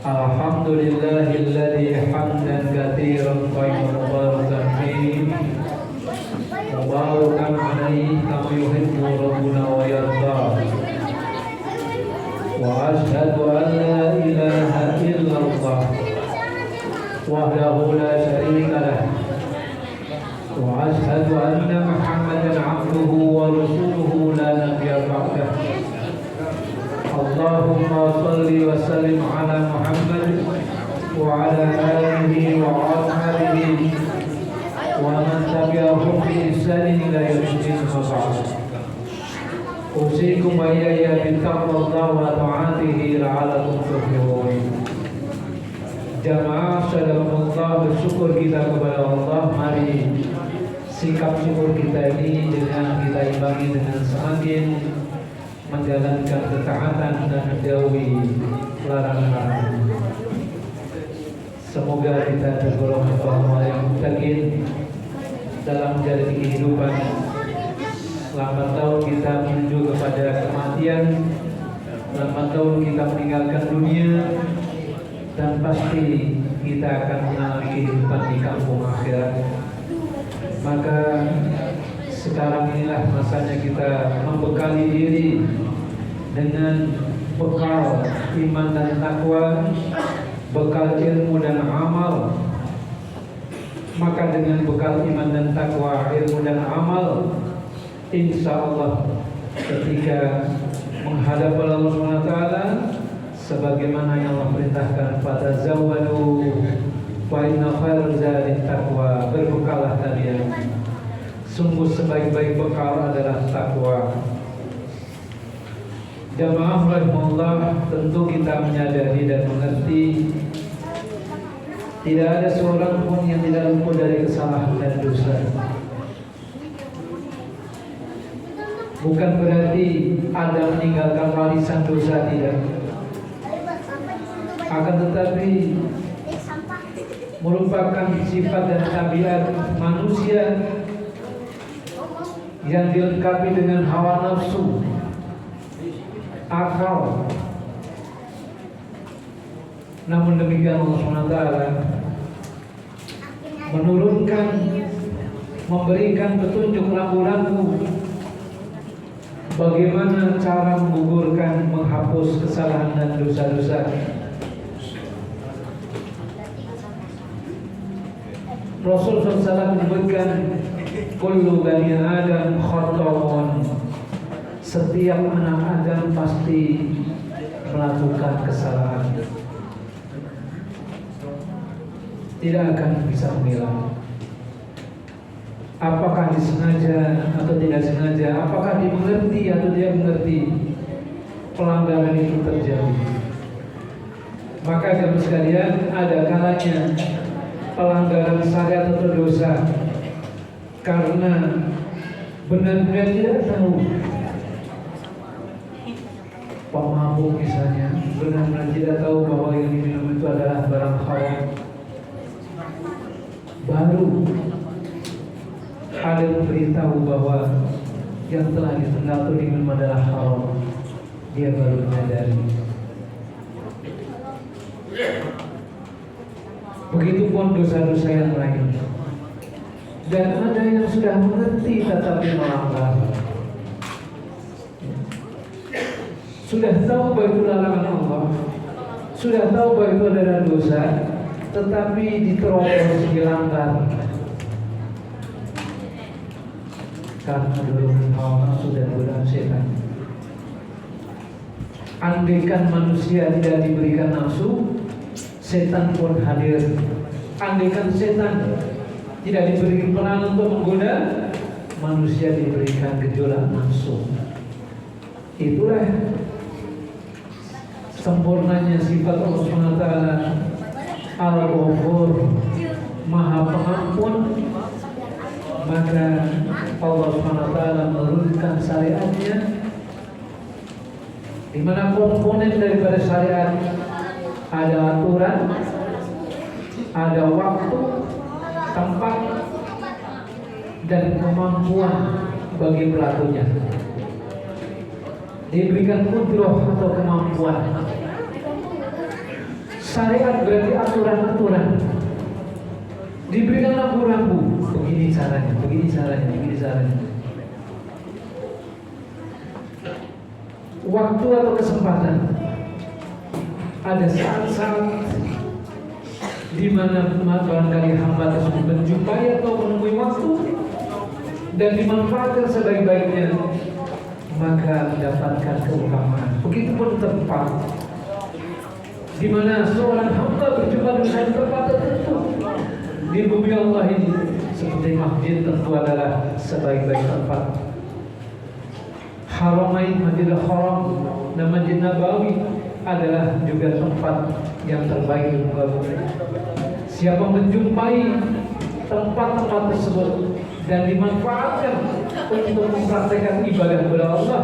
Alhamdulillahilladzi hamdan katsiran thayyiban mubarakan fihi mubarakan alaihi kama yuhibbu rabbuna wa yarda. Wa asyhadu an la ilaha illallah wahdahu la syarika lah. Wa asyhadu anna Muhammadan abduhu wa rasuluhu la nabiyya ba'dah. Allahumma salli wa sallim ala Muhammad wa ala alihi wa ashabihi wa man tabi'ahum bi ihsanin ila yaumil qiyamah. Usikum wa iyaya bi taqwallahi wa ta'atihi la'allakum tuflihun. Jamaah saudara-saudara, bersyukur kita kepada Allah. Mari sikap syukur kita ini dengan kita imbangi dengan semakin menjalankan ketaatan dan menjauhi larangan. Semoga kita tergolong orang yang muttaqin dalam menjalani kehidupan. Lambat laun kita menuju kepada kematian, lambat laun kita meninggalkan dunia, dan pasti kita akan mengalami kehidupan di kampung akhirat. Maka sekarang inilah masanya kita membekali diri dengan bekal iman dan takwa, bekal ilmu dan amal. Maka dengan bekal iman dan takwa, ilmu dan amal, insya Allah ketika menghadap Allah SWT, sebagaimana yang Allah perintahkan, fatazawwadu fa inna khairaz zadi taqwa, berbekalah kalian, sungguh sebaik-baik bekal adalah takwa. Jamaah rahimahullah, tentu kita menyadari dan mengerti tidak ada seorang pun yang tidak luput dari kesalahan dan dosa. Bukan berarti ada meninggalkan warisan dosa, tidak. Akan tetapi merupakan sifat dan tabiat manusia yang dilengkapi dengan hawa nafsu, akal. Namun demikian Allah SWT menurunkan, memberikan petunjuk rambu-rambu bagaimana cara menggugurkan, menghapus kesalahan dan dosa-dosa. Rasul SAW menyebutkan kullu bani Adam khata'un, setiap anak Adam pasti melakukan kesalahan, tidak akan bisa memilah apakah disengaja atau tidak sengaja, apakah dimengerti atau tidak mengerti, pelanggaran itu terjadi. Maka jemaah sekalian, ada kalanya pelanggaran syariat atau dosa karena benar-benar tidak tahu. Pemabuk misalnya benar-benar tidak tahu bahwa yang diminum itu adalah barang haram, baru ada yang beritahu bahwa yang telah ditengah itu diminum adalah haram, dia baru menyadari. Begitupun dosa-dosa yang lain. Dan ada yang sudah mengerti tetapi melanggar, sudah tahu bahwa itu larangan Allah, sudah tahu bahwa itu adalah dosa, tetapi diterobos, dilanggar karena dorongan hawa nafsu dan godaan setan. Andaikan manusia tidak diberikan nafsu, setan pun hadir. Andaikan setan tidak diberikan peran untuk menggoda, manusia diberikan gejolak nafsu. Itulah sempurnanya sifat Allah SWT, Al-Ghafur, Maha Pengampun. Maka Allah SWT menurunkan syariatnya, di mana komponen daripada syariat ada aturan, ada waktu, tempat, dan kemampuan bagi pelakunya. Diberikan kudrah atau kemampuan. Syariat berarti aturan-aturan. Diberikan rambu-rambu, begini caranya, begini caranya, begini caranya. Waktu atau kesempatan, ada saat-saat di mana barangkali hamba tersebut menjumpai atau menemui waktu dan dimanfaatkan sebaik-baiknya, maka mendapatkan keutamaan. Begitupun tempat di mana seorang hamba berjumpa dengan tempat tertentu di bumi Allah ini, seperti masjid tentu adalah sebaik-baik tempat. Haramain, Masjidil Haram dan Masjid Nabawi adalah juga tempat yang terbaik di muka bumi. Siapa menjumpai tempat-tempat tersebut dan dimanfaatkan untuk mempraktekkan ibadah kepada Allah,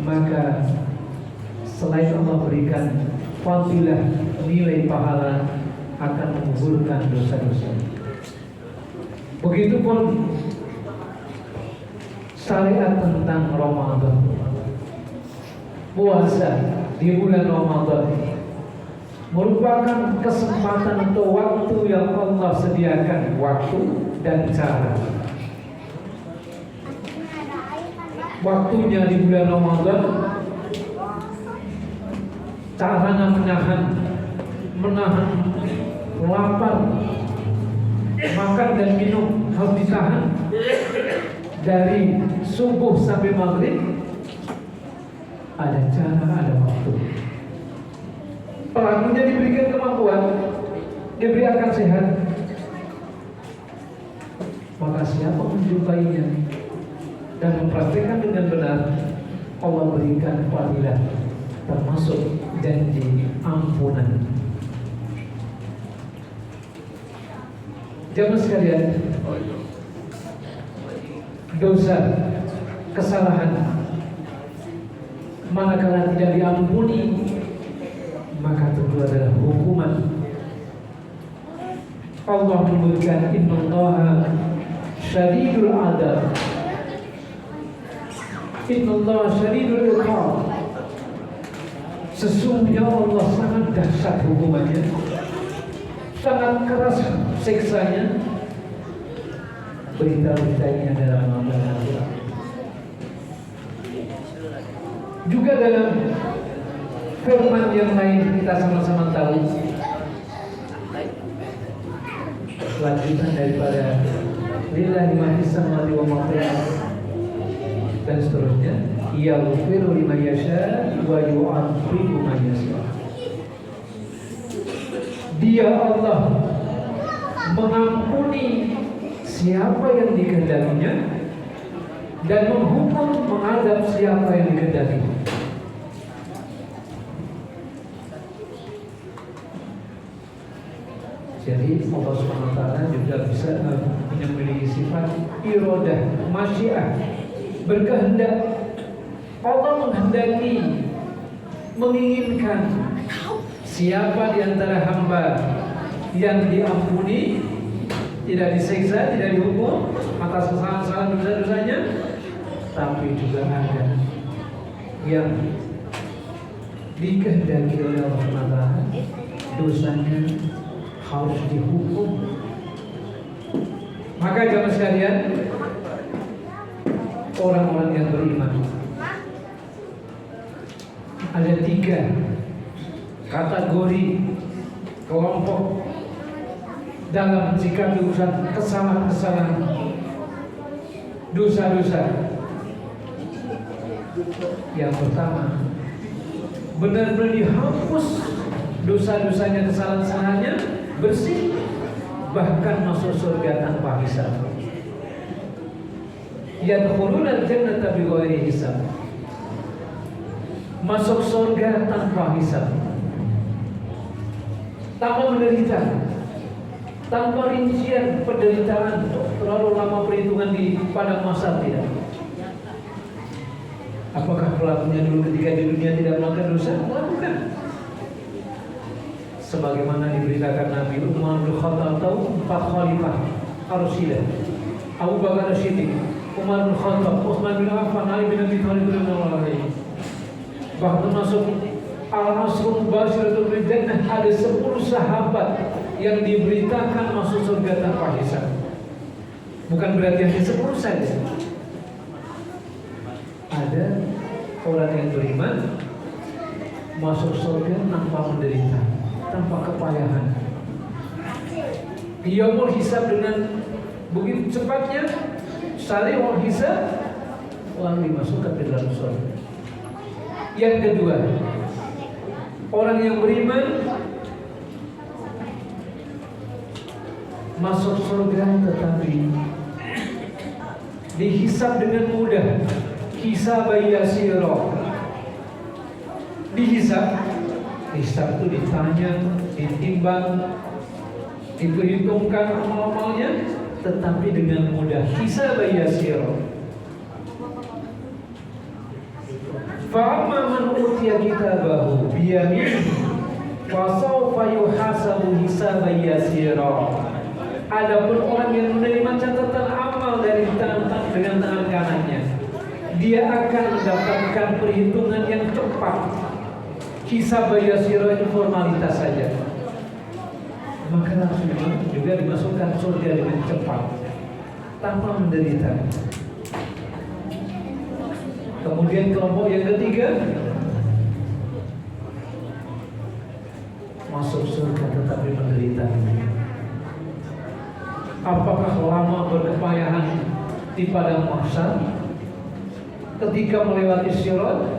maka selain Allah berikan fadilah nilai pahala, akan menggugurkan dosa-dosa. Begitupun syariat tentang Ramadan, puasa di bulan Ramadan merupakan kesempatan atau waktu yang Allah sediakan, waktu dan cara. Waktunya di bulan Ramadan, caranya menahan lapar, makan dan minum harus ditahan dari subuh sampai maghrib. Ada cara, ada waktu. Pelakunya diberikan kemampuan, diberi akal sehat, maka siapa menjumpainya dan mempraktikkan dengan benar, Allah berikan fadilah, termasuk janji ampunan. Jamaah sekalian, dosa, kesalahan manakala tidak diampuni, maka tentu adalah hukuman. Allah menyebutkan innallaha syadidul adab, innallaha syadidul iqab. Sesungguhnya Allah sangat dahsyat hukumannya, sangat keras siksanya. Berita-berita ini adalah Al-Quran. Juga dalam firman yang lain kita sama-sama tahu, lanjutan daripada lillahi ma fis samawati wa ma fil ardh dan seterusnya, yaghfiru liman yasha wa yu'adzibu man yasha. Dia Allah mengampuni siapa yang dikehendakinya dan menghukum, mengadab siapa yang dikehendaki. Jadi Allah SWT juga bisa memiliki sifat iradah, masyiah, berkehendak. Allah menghendaki, menginginkan siapa di antara hamba yang diampuni, tidak disiksa, tidak dihukum atas kesalahan-kesalahan dosa-dosanya, tapi juga ada yang dikehendaki oleh Allah SWT, dosanya harus dihukum. Maka jamaah sekalian, orang-orang yang beriman ada 3 kategori kelompok dalam mencikapi urusan kesalahan-kesalahan, dosa-dosa. Yang pertama, benar-benar dihapus dosa-dosanya, kesalahan-kesalahannya, bersih, bahkan masuk surga tanpa hisab. Yadkhuluna al-jannata bighairi hisab. Masuk surga tanpa hisab, tanpa menderita, tanpa rincian penderitaan terlalu lama perhitungan di padang mahsyar, tidak. Apakah pelakunya dulu ketika di dunia tidak melakukan dosa? Melakukan. Sebagaimana diberitakan Nabi, Umar bin Khattab tahu 4 khalifah Ar-Rasyidin, Abu Bakar As-Siddiq, Umar bin Khattab, Utsman bin Affan, Ali bin Abi Thalib radhiyallahu anhu. Bahkan masuk Al-Asrul Mubashiratul bil Jannah, ada 10 sahabat yang diberitakan masuk surga tanpa hisab. Bukan berarti hanya 10 saja. Ada orang yang beriman masuk surga tanpa menderita, tanpa kepayahan. Yaumul hisab dengan begitu cepatnya, sari'ul hisab, lalu dimasukkan ke dalam surga. Yang kedua, orang yang beriman masuk surga tetapi dihisab dengan mudah. Hisab yasira. Dihisab itu ditanya, ditimbang, diperhitungkan amal-amalnya, tetapi dengan mudah. Hisab yasira. Fa'amma man utiya kitabahu biyaminihi fasawfa yuhasabu hisaban yasira. Adapun orang yang menerima catatan amal dari dengan tangan kanannya, dia akan mendapatkan perhitungan yang cepat. Hisab yasira itu formalitas saja. Maka langsung juga dimasukkan surga dengan cepat, tanpa menderita. Kemudian kelompok yang ketiga masuk surga tetapi menderita. Apakah lama berkepayahan di padang mahsyar ketika melewati sirat,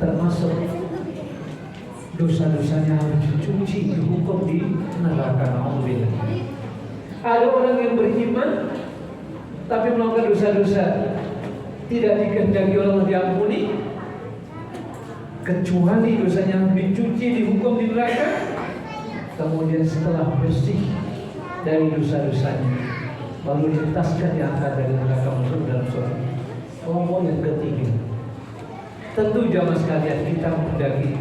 termasuk dosa-dosanya harus dicuci, dihukum di neraka. Alhamdulillah. Ada orang yang beriman tapi melakukan dosa-dosa, tidak dikehendaki Allah diampuni, kecuali dosanya dicuci, dihukum di neraka. Kemudian setelah bersih dari dosa-dosanya, baru diletaskan, diangkat dari neraka masuk dalam surga. Kelompok yang ketiga, tentu jamaah sekalian, kita menghendaki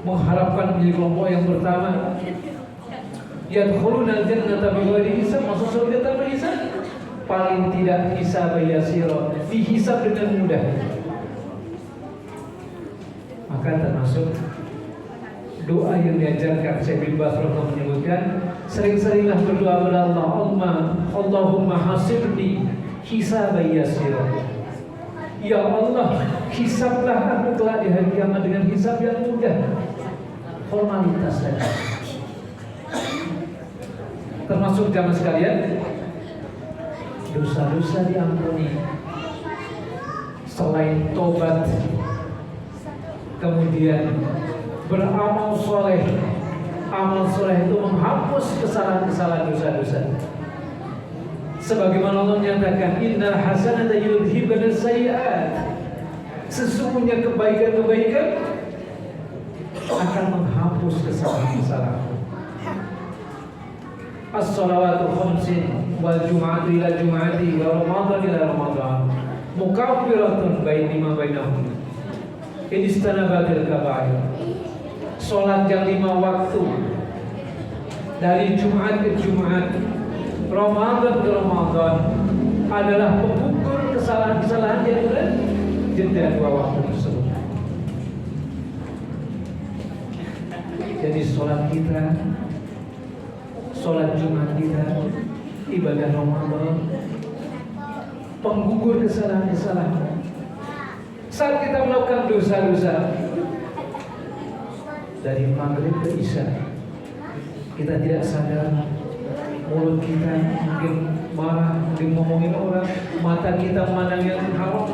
mengharapkan menjadi kelompok yang pertama, yadkhulunal jannata bighairi hisab, masuk surga tanpa hisab. Paling tidak hisab yasira, dihisab dengan mudah. Maka termasuk doa yang diajarkan Syekh bin Baz menyebutkan, sering-seringlah berdoa kepada Allah, Allahumma hasibni hisaban yasira. Ya Allah, hisablah aku kelak di hari kiamat dengan hisab yang mudah. Formalitas saja. Termasuk jamaah sekalian, dosa-dosa diampuni selain tobat, kemudian beramal soleh. Amal soleh itu menghapus kesalahan-kesalahan dosa-dosa. Sebagaimana Allah menyatakan, innal hasanata yudhibna sayyi'at. Sesungguhnya kebaikan-kebaikan akan menghapus kesalahan-kesalahan. As-salawatu khamsin wal jum'atu ila jum'ati wa ramadhan ila ramadhan mukaffiratun bainima bainahum in istanabatil kaba'ir. Salat jam 5 waktu dari Jumat ke Jumat, Ramadan ke Ramadan adalah pengukur kesalahan-kesalahan yang ada jeda 2 waktu tersebut. Jadi salat kita, sholat Jumat kita, ibadah Ramadan, penggugur kesalahan-kesalahan. Saat kita melakukan dosa-dosa dari maghrib ke isya, kita tidak sadar, mulut kita mungkin marah, mungkin ngomongin orang, mata kita memandang yang haram.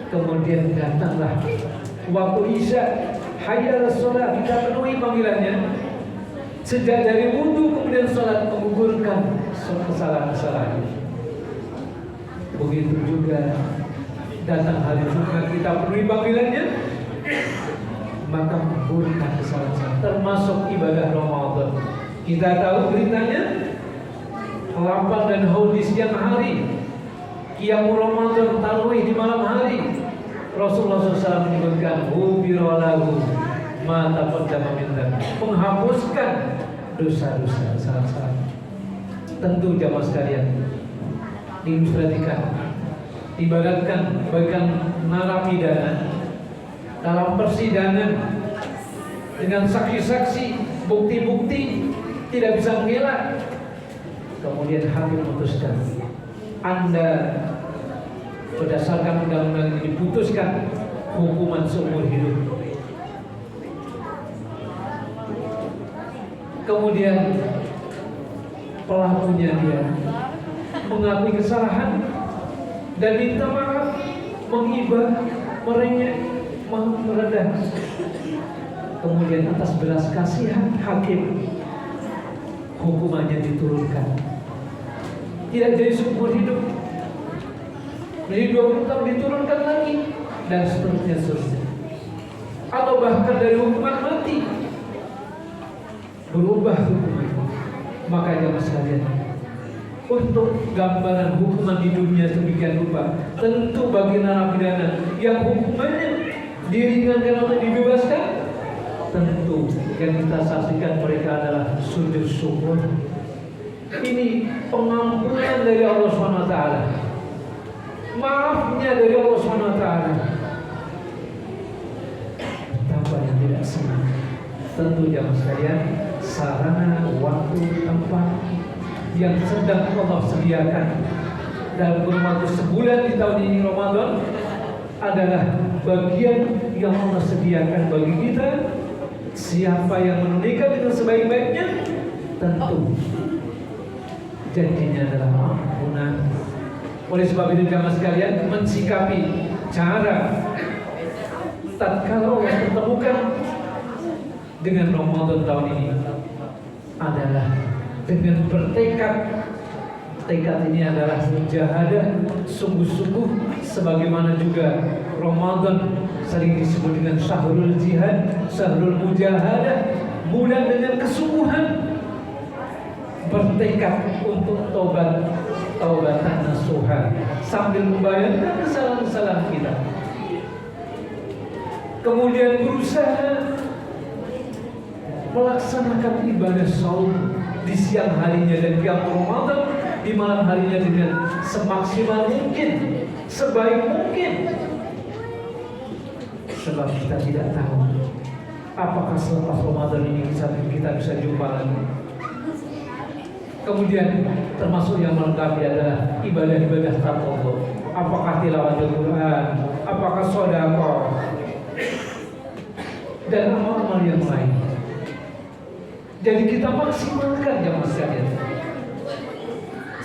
Kemudian datanglah waktu isya, hayya 'alas shalah, kita penuhi panggilannya. Sejak dari wudu kemudian sholat menggugurkan kesalahan-kesalahan. Begitu juga datang hari Jumat, kita penuhi panggilannya, maka menggugurkan kesalahan-kesalahan. Termasuk ibadah Ramadan. Kita tahu beritanya, lapang dan haus di siang hari, qiyamul Ramadan, tarawih di malam hari. Rasulullah SAW menyebutkan, ghufira lahu ma taqaddama min dzambi, menghapuskan dosa-dosa kesalahan. Tentu jamaah sekalian, diperhatikan ibaratkan bagaikan narapidana dalam persidangan dengan saksi-saksi, bukti-bukti tidak bisa mengelak. Kemudian hakim memutuskan, Anda berdasarkan undang-undang ini diputuskan hukuman seumur hidup. Kemudian pelakunya dia mengakui kesalahan dan minta maaf, menghibah, merengek, meredah. Kemudian atas belas kasihan hakim hukumannya diturunkan, tidak jadi seumur hidup, jadi 20 tahun diturunkan lagi, dan seterusnya. Atau bahkan dari hukuman mati berubah hukuman. Maka jamaah sekalian, untuk gambaran hukuman di dunia sedemikian rupa, tentu bagi narapidana yang hukumannya diringankan atau dibebaskan, tentu yang kita saksikan mereka adalah sujud syukur. Ini pengampunan dari Allah SWT, maafnya dari Allah SWT. Betapa yang tidak senang. Tentu jamaah sekalian, sarana, waktu, tempat yang sedang Allah sediakan dalam kurun waktu sebulan di tahun ini Ramadan adalah bagian yang Allah sediakan bagi kita. Siapa yang menunaikan itu sebaik-baiknya, tentu janjinya adalah ampunan. Oleh sebab itu jamaah sekalian, mensikapi cara tatkala Allah pertemukan dengan Ramadan tahun ini adalah dengan bertekad. Tekad ini adalah mujahadah, sungguh-sungguh, sebagaimana juga Ramadan sering disebut dengan syahrul jihad, syahrul mujahadah, bulan dengan kesungguhan, bertekad untuk taubatan nasuha, sambil membayarkan kesalahan-kesalahan kita. Kemudian berusaha melaksanakan ibadah saum di siang harinya dan qiyam Ramadan di malam harinya dengan semaksimal mungkin, sebaik mungkin. Sebab kita tidak tahu apakah selepas Ramadan ini kita bisa jumpa lagi. Kemudian termasuk yang melengkapi adalah ibadah-ibadah tatawwu. Apakah tilawatul Quran, apakah sedekah, dan amal-amal yang lain. Jadi kita maksimalkan jamaah sekalian.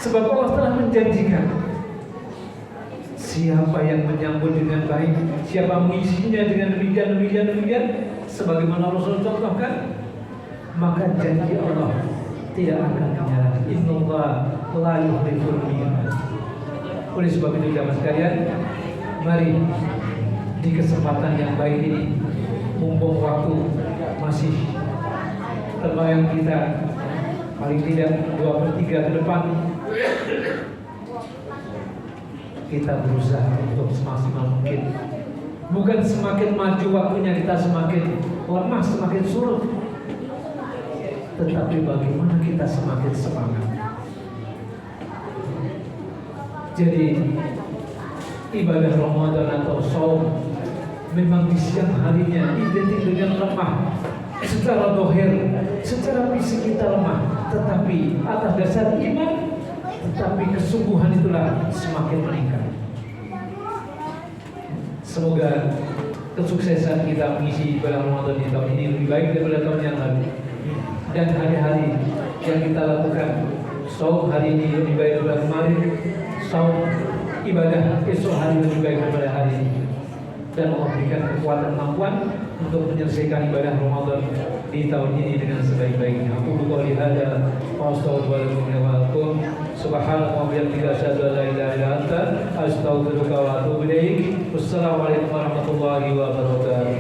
Sebab Allah telah menjanjikan, siapa yang menyambut dengan baik, siapa mengisinya dengan demikian, sebagaimana Rasul contohkan, maka janji Allah tidak akan menyalahi. Innallaha la yukhliful mi'ad. Oleh sebab itu jamaah sekalian, mari di kesempatan yang baik ini, mumpung waktu masih terbayang kita paling tidak 2/3 ke depan, kita berusaha untuk semaksimal mungkin. Bukan semakin maju waktunya kita semakin lemah, semakin surut, tetapi bagaimana kita semakin semangat. Jadi ibadah Ramadan atau saum memang di siang harinya identik dengan lemah. Secara dohir, secara fisik kita lemah, tetapi atas dasar iman, tetapi kesungguhan itulah semakin meningkat. Semoga kesuksesan kita mengisi ibadah Ramadan di tahun ini lebih baik daripada tahun yang lalu. Dan hari-hari yang kita lakukan, saum hari ini lebih baik daripada kemarin, saum ibadah esok hari lebih baik daripada hari ini. Dan Allah berikan kekuatan kemampuan untuk menyelesaikan ibadah Ramadan di tahun ini dengan sebaik-baiknya. Aku qouli hadza wa astaghfirullahi wa lakum. Subhanallah wa bihamdihi asyhadu an la ilaha illa anta astaghfiruka wa atubu ilaik. Wassalamualaikum warahmatullahi wabarakatuh.